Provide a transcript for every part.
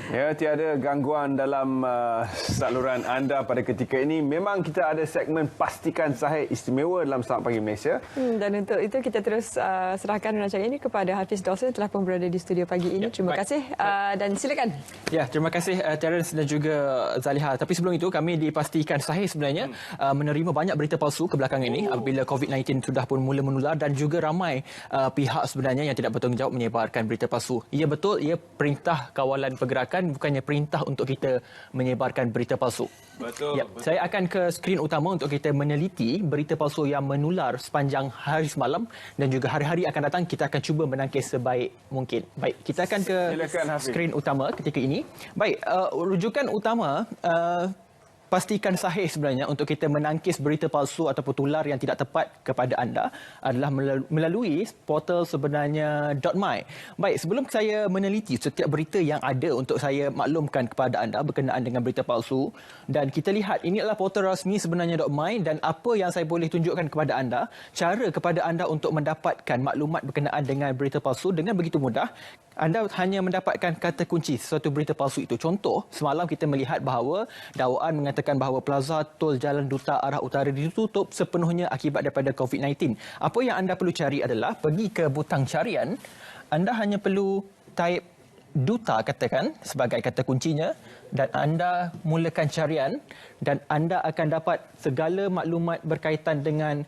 Ya, tiada gangguan dalam saluran anda pada ketika ini. Memang kita ada segmen Pastikan Sahih istimewa dalam Selamat Pagi Malaysia. Dan untuk itu kita terus serahkan rancangan ini kepada Hafiz Dawson telah pun berada di studio pagi ini. Terima kasih dan silakan. Ya, terima kasih Terence dan juga Zaliha. Tapi sebelum itu kami dipastikan sahih sebenarnya menerima banyak berita palsu kebelakangan ini apabila COVID-19 sudah pun mula menular dan juga ramai pihak sebenarnya yang tidak bertanggungjawab menyebarkan berita palsu. Ya betul, ia perintah kawalan pergerakan, bukannya perintah untuk kita menyebarkan berita palsu. Betul, ya, betul. Saya akan ke skrin utama untuk kita meneliti berita palsu yang menular sepanjang hari semalam dan juga hari-hari akan datang. Kita akan cuba menangkis sebaik mungkin. Baik, kita akan ke skrin utama ketika ini. Baik, rujukan utama pastikan sahih sebenarnya untuk kita menangkis berita palsu ataupun tular yang tidak tepat kepada anda adalah melalui portal sebenarnya .my. Baik, sebelum saya meneliti setiap berita yang ada untuk saya maklumkan kepada anda berkenaan dengan berita palsu, dan kita lihat ini adalah portal rasmi sebenarnya .my, dan apa yang saya boleh tunjukkan kepada anda, cara kepada anda untuk mendapatkan maklumat berkenaan dengan berita palsu dengan begitu mudah. Anda hanya mendapatkan kata kunci sesuatu berita palsu itu. Contoh, semalam kita melihat bahawa dakwaan mengatakan bahawa Plaza Tol Jalan Duta arah utara ditutup sepenuhnya akibat daripada COVID-19. Apa yang anda perlu cari adalah pergi ke butang carian. Anda hanya perlu type Duta katakan sebagai kata kuncinya dan anda mulakan carian dan anda akan dapat segala maklumat berkaitan dengan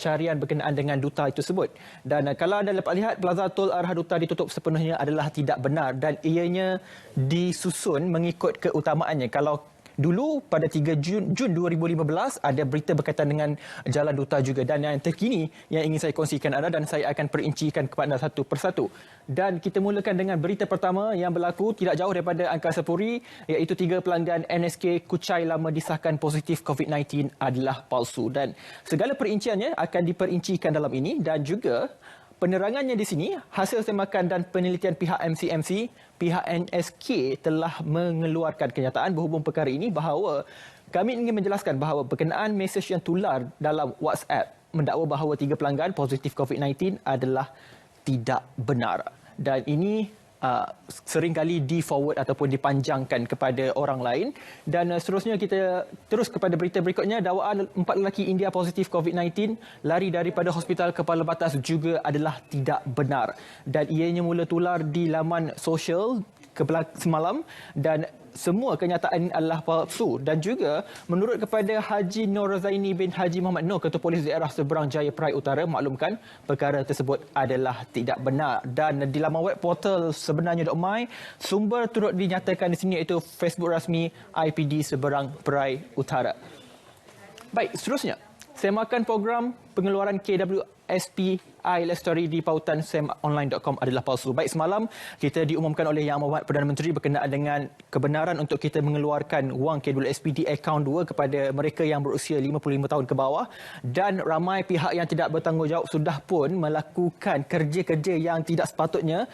carian berkenaan dengan duta itu tersebut. Dan kalau anda dapat lihat, Plaza Tol arah duta ditutup sepenuhnya adalah tidak benar dan ianya disusun mengikut keutamaannya. Kalau dulu pada 3 Jun 2015 ada berita berkaitan dengan Jalan Duta juga, dan yang terkini yang ingin saya kongsikan anda dan saya akan perincikan kepada anda satu persatu. Dan kita mulakan dengan berita pertama yang berlaku tidak jauh daripada Angkasa Puri, iaitu 3 pelanggan NSK Kuchai lama disahkan positif COVID-19 adalah palsu, dan segala perinciannya akan diperincikan dalam ini dan juga penerangannya di sini. Hasil semakan dan penelitian pihak MCMC, pihak NSK telah mengeluarkan kenyataan berhubung perkara ini bahawa kami ingin menjelaskan bahawa berkenaan mesej yang tular dalam WhatsApp mendakwa bahawa 3 pelanggan positif COVID-19 adalah tidak benar. Dan ini seringkali di-forward ataupun dipanjangkan kepada orang lain. Dan seterusnya kita terus kepada berita berikutnya. Dakwaan 4 lelaki India positif COVID-19 lari daripada hospital kepala batas juga adalah tidak benar. Dan ianya mula tular di laman sosial semalam dan semua kenyataan ini adalah palsu. Dan juga menurut kepada Haji Nur Zaini bin Haji Muhammad Nur, Ketua Polis Daerah Seberang Jaya Perai Utara, maklumkan perkara tersebut adalah tidak benar. Dan di laman web portal sebenarnya .my, sumber turut dinyatakan di sini iaitu Facebook rasmi IPD Seberang Perai Utara. Baik, seterusnya semakan program pengeluaran KWSP iLestari di pautan semonline.com adalah palsu. Baik, semalam kita diumumkan oleh Yang Amat Perdana Menteri berkenaan dengan kebenaran untuk kita mengeluarkan wang KWSP di akaun 2 kepada mereka yang berusia 55 tahun ke bawah, dan ramai pihak yang tidak bertanggungjawab sudah pun melakukan kerja-kerja yang tidak sepatutnya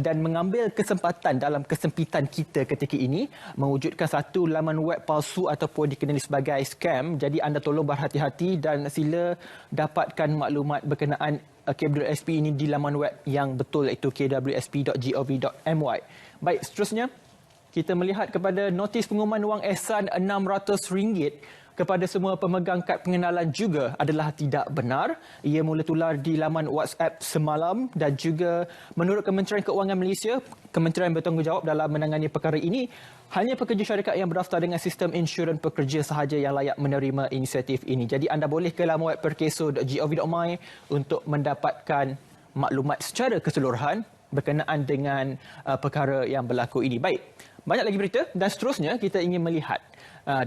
dan mengambil kesempatan dalam kesempitan kita ketika ini mewujudkan satu laman web palsu ataupun dikenali sebagai scam. Jadi anda tolong berhati-hati dan sila dapatkan maklumat berkenaan KWSP ini di laman web yang betul, iaitu kwsp.gov.my. Baik, seterusnya kita melihat kepada notis pengumuman wang ehsan RM600 kepada semua pemegang kad pengenalan juga adalah tidak benar. Ia mula tular di laman WhatsApp semalam dan juga menurut Kementerian Keuangan Malaysia, kementerian bertanggungjawab dalam menangani perkara ini, hanya pekerja syarikat yang berdaftar dengan sistem insurans pekerja sahaja yang layak menerima inisiatif ini. Jadi anda boleh ke laman web perkeso.gov.my untuk mendapatkan maklumat secara keseluruhan berkenaan dengan perkara yang berlaku ini. Baik, banyak lagi berita dan seterusnya kita ingin melihat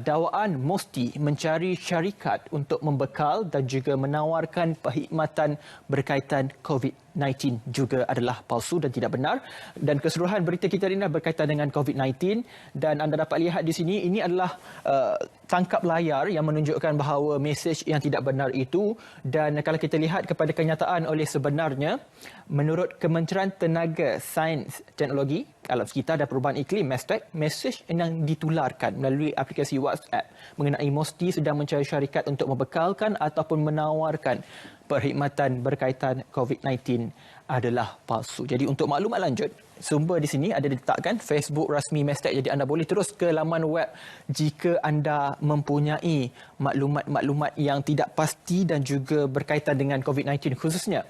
dakwaan Mosti mencari syarikat untuk membekal dan juga menawarkan perkhidmatan berkaitan COVID-19 juga adalah palsu dan tidak benar. Dan keseluruhan berita kita ini berkaitan dengan COVID-19 dan anda dapat lihat di sini ini adalah tangkap layar yang menunjukkan bahawa mesej yang tidak benar itu. Dan kalau kita lihat kepada kenyataan oleh sebenarnya, menurut Kementerian Tenaga Sains Teknologi, Alam Sekitar dan Perubahan Iklim, MESTEC, mesej yang ditularkan melalui aplikasi aplikasi WhatsApp mengenai Mosti sedang mencari syarikat untuk membekalkan ataupun menawarkan perkhidmatan berkaitan COVID-19 adalah palsu. Jadi untuk maklumat lanjut, sumber di sini ada diletakkan Facebook rasmi Mestek. Jadi anda boleh terus ke laman web jika anda mempunyai maklumat-maklumat yang tidak pasti dan juga berkaitan dengan COVID-19 khususnya.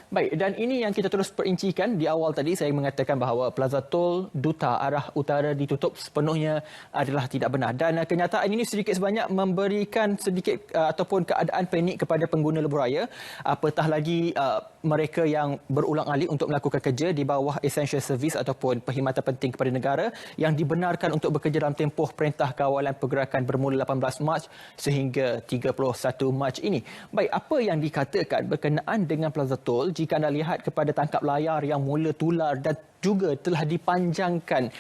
Baik, dan ini yang kita terus perincikan. Di awal tadi saya mengatakan bahawa Plaza Tol Duta arah utara ditutup sepenuhnya adalah tidak benar. Dan kenyataan ini sedikit sebanyak memberikan sedikit ataupun keadaan panik kepada pengguna lebuh raya. Apatah lagi mereka yang berulang-alik untuk melakukan kerja di bawah essential service ataupun perkhidmatan penting kepada negara yang dibenarkan untuk bekerja dalam tempoh Perintah Kawalan Pergerakan bermula 18 Mac sehingga 31 Mac ini. Baik, apa yang dikatakan berkenaan dengan Plaza Tol jika anda lihat kepada tangkap layar yang mula tular dan juga telah dipanjangkan.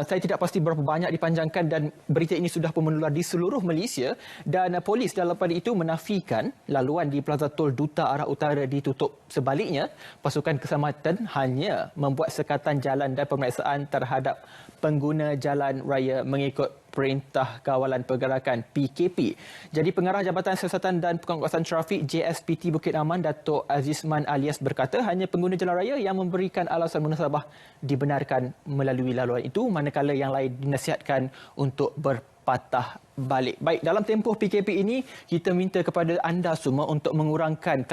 Saya tidak pasti berapa banyak dipanjangkan dan berita ini sudah pun menular di seluruh Malaysia dan polis dalam pada itu menafikan laluan di Plaza Tol Duta arah utara ditutup. Sebaliknya, pasukan keselamatan hanya membuat sekatan jalan dan pemeriksaan terhadap pengguna jalan raya mengikut Perintah Kawalan Pergerakan PKP. Jadi Pengarah Jabatan Siasatan dan Penguasaan Trafik JSPT Bukit Aman, Datuk Azizman Alias berkata hanya pengguna jalan raya yang memberikan alasan munasabah dibenarkan melalui laluan itu, manakala yang lain dinasihatkan untuk berpatah balik. Baik, dalam tempoh PKP ini kita minta kepada anda semua untuk mengurangkan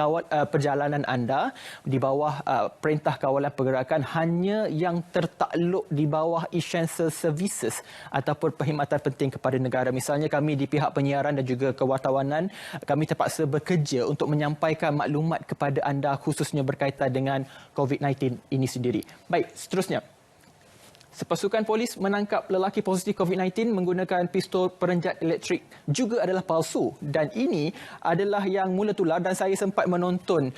perjalanan anda di bawah Perintah Kawalan Pergerakan hanya yang tertakluk di bawah essential services ataupun perkhidmatan penting kepada negara. Misalnya kami di pihak penyiaran dan juga kewartawanan, kami terpaksa bekerja untuk menyampaikan maklumat kepada anda khususnya berkaitan dengan COVID-19 ini sendiri. Baik, seterusnya. Sepasukan polis menangkap lelaki positif COVID-19 menggunakan pistol perenjat elektrik juga adalah palsu. Dan ini adalah yang mula tular dan saya sempat menonton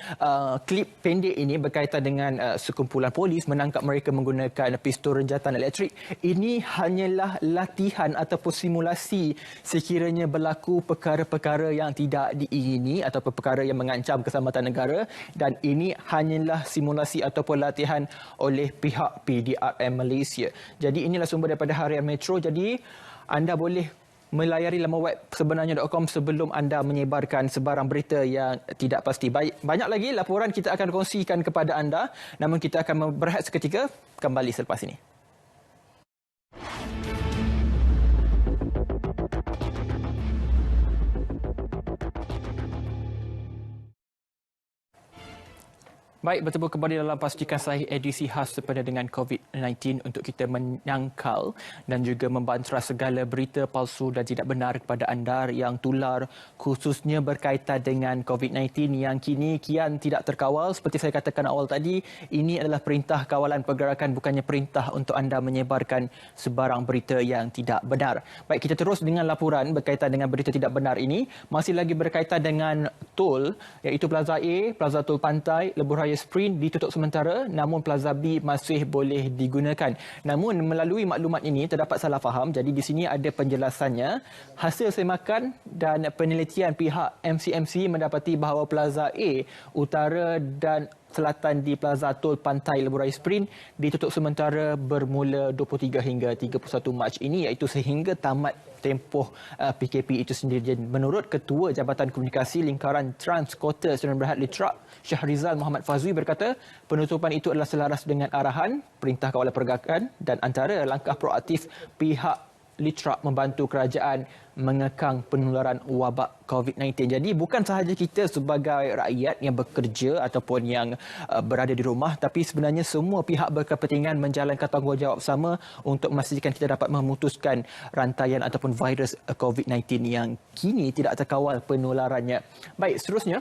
klip pendek ini berkaitan dengan sekumpulan polis menangkap mereka menggunakan pistol renjatan elektrik. Ini hanyalah latihan ataupun simulasi sekiranya berlaku perkara-perkara yang tidak diingini ataupun perkara yang mengancam keselamatan negara, dan ini hanyalah simulasi ataupun latihan oleh pihak PDRM Malaysia. Jadi inilah sumber daripada Harian Metro. Jadi anda boleh melayari laman web sebenarnya.com sebelum anda menyebarkan sebarang berita yang tidak pasti. Baik, banyak lagi laporan kita akan kongsikan kepada anda, namun kita akan berehat seketika, kembali selepas ini. Baik, bertemu kembali dalam Pastikan Sahih edisi khas sempena dengan COVID-19 untuk kita menyangkal dan juga membantah segala berita palsu dan tidak benar kepada anda yang tular khususnya berkaitan dengan COVID-19 yang kini kian tidak terkawal. Seperti saya katakan awal tadi, ini adalah Perintah Kawalan Pergerakan, bukannya perintah untuk anda menyebarkan sebarang berita yang tidak benar. Baik, kita terus dengan laporan berkaitan dengan berita tidak benar ini. Masih lagi berkaitan dengan tol, iaitu Plaza A, Plaza Tol Pantai, Lebuh Raya Sprint ditutup sementara, namun Plaza B masih boleh digunakan. Namun melalui maklumat ini terdapat salah faham. Jadi di sini ada penjelasannya. Hasil semakan dan penelitian pihak MCMC mendapati bahawa Plaza A utara dan selatan di Plaza Tol Pantai Lebuh Raya Sprint ditutup sementara bermula 23 hingga 31 Mac ini, iaitu sehingga tamat tempoh PKP itu sendiri. Menurut Ketua Jabatan Komunikasi Lingkaran Transkota Sdn Bhd Litrak, Syahrizal Muhammad Fazwi berkata penutupan itu adalah selaras dengan arahan Perintah Kawalan Pergerakan dan antara langkah proaktif pihak Litrak membantu kerajaan mengekang penularan wabak COVID-19. Jadi bukan sahaja kita sebagai rakyat yang bekerja ataupun yang berada di rumah, tapi sebenarnya semua pihak berkepentingan menjalankan tanggungjawab sama untuk memastikan kita dapat memutuskan rantaian ataupun virus COVID-19 yang kini tidak terkawal penularannya. Baik, seterusnya.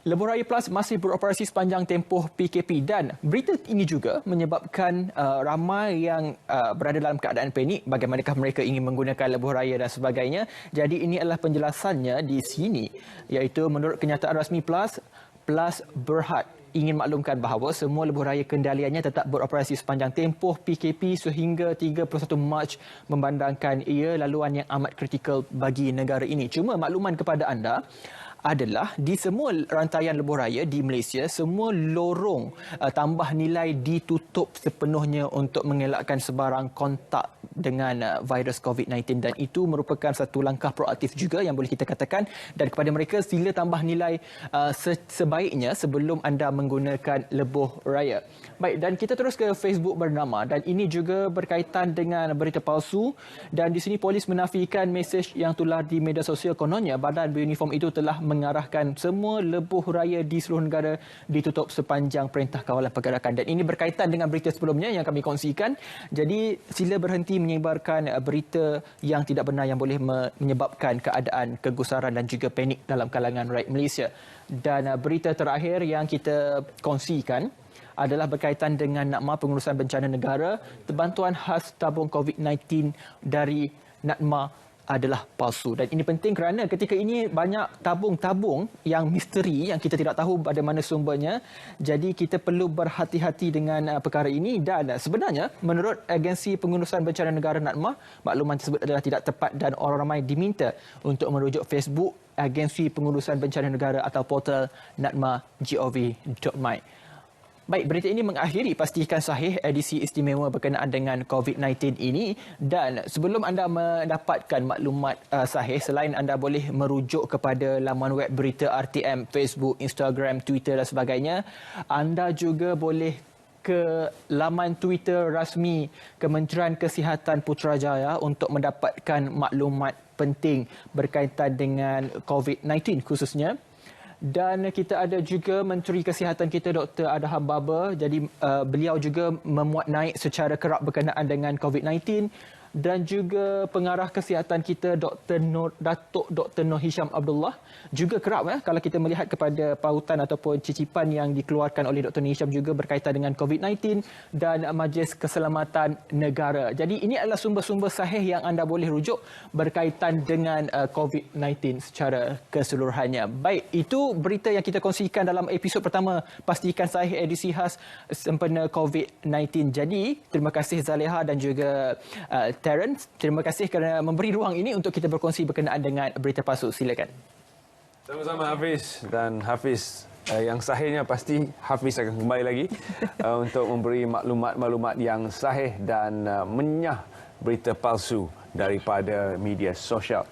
Lebuh Raya Plus masih beroperasi sepanjang tempoh PKP dan berita ini juga menyebabkan ramai yang berada dalam keadaan panik bagaimanakah mereka ingin menggunakan Lebuh Raya dan sebagainya. Jadi ini adalah penjelasannya di sini, iaitu menurut kenyataan rasmi Plus Berhad ingin maklumkan bahawa semua lebuh raya kendaliannya tetap beroperasi sepanjang tempoh PKP sehingga 31 Mac memandangkan ia laluan yang amat kritikal bagi negara ini. Cuma makluman kepada anda, adalah di semua rantaian lebuh raya di Malaysia, semua lorong tambah nilai ditutup sepenuhnya untuk mengelakkan sebarang kontak dengan virus COVID-19, dan itu merupakan satu langkah proaktif juga yang boleh kita katakan, dan kepada mereka sila tambah nilai sebaiknya sebelum anda menggunakan lebuh raya. Baik, dan kita terus ke Facebook bernama, dan ini juga berkaitan dengan berita palsu, dan di sini polis menafikan mesej yang tular di media sosial. Kononnya badan beruniform itu telah mengarahkan semua lebuh raya di seluruh negara ditutup sepanjang Perintah Kawalan Pergerakan, dan ini berkaitan dengan berita sebelumnya yang kami kongsikan. Jadi sila berhenti menyebarkan berita yang tidak benar yang boleh menyebabkan keadaan kegusaran dan juga panik dalam kalangan rakyat Malaysia. Dan berita terakhir yang kita kongsikan adalah berkaitan dengan NATMA, Pengurusan Bencana Negara. Bantuan khas tabung COVID-19 dari NATMA adalah palsu, dan ini penting kerana ketika ini banyak tabung-tabung yang misteri yang kita tidak tahu pada mana sumbernya. Jadi kita perlu berhati-hati dengan perkara ini, dan sebenarnya menurut Agensi Pengurusan Bencana Negara NATMA, makluman tersebut adalah tidak tepat dan orang ramai diminta untuk merujuk Facebook Agensi Pengurusan Bencana Negara atau portal natma.gov.my. Baik, berita ini mengakhiri Pastikan Sahih edisi istimewa berkenaan dengan COVID-19 ini, dan sebelum anda mendapatkan maklumat sahih, selain anda boleh merujuk kepada laman web berita RTM, Facebook, Instagram, Twitter dan sebagainya, anda juga boleh ke laman Twitter rasmi Kementerian Kesihatan Putrajaya untuk mendapatkan maklumat penting berkaitan dengan COVID-19 khususnya. Dan kita ada juga Menteri Kesihatan kita, Dr. Adham Baba. Jadi beliau juga memuat naik secara kerap berkenaan dengan COVID-19. Dan juga pengarah kesihatan kita, Datuk Dr. Nur Hisham Abdullah, juga kerap kalau kita melihat kepada pautan ataupun cicipan yang dikeluarkan oleh Dr. Nur Hisham juga berkaitan dengan COVID-19 dan Majlis Keselamatan Negara. Jadi ini adalah sumber-sumber sahih yang anda boleh rujuk berkaitan dengan COVID-19 secara keseluruhannya. Baik, itu berita yang kita kongsikan dalam episod pertama Pastikan Sahih edisi khas sempena COVID-19. Jadi terima kasih Zaleha dan juga Terence, terima kasih kerana memberi ruang ini untuk kita berkongsi berkenaan dengan berita palsu. Silakan. Sama-sama Hafiz, dan Hafiz yang sahihnya pasti Hafiz akan kembali lagi untuk memberi maklumat-maklumat yang sahih dan menyah berita palsu daripada media sosial.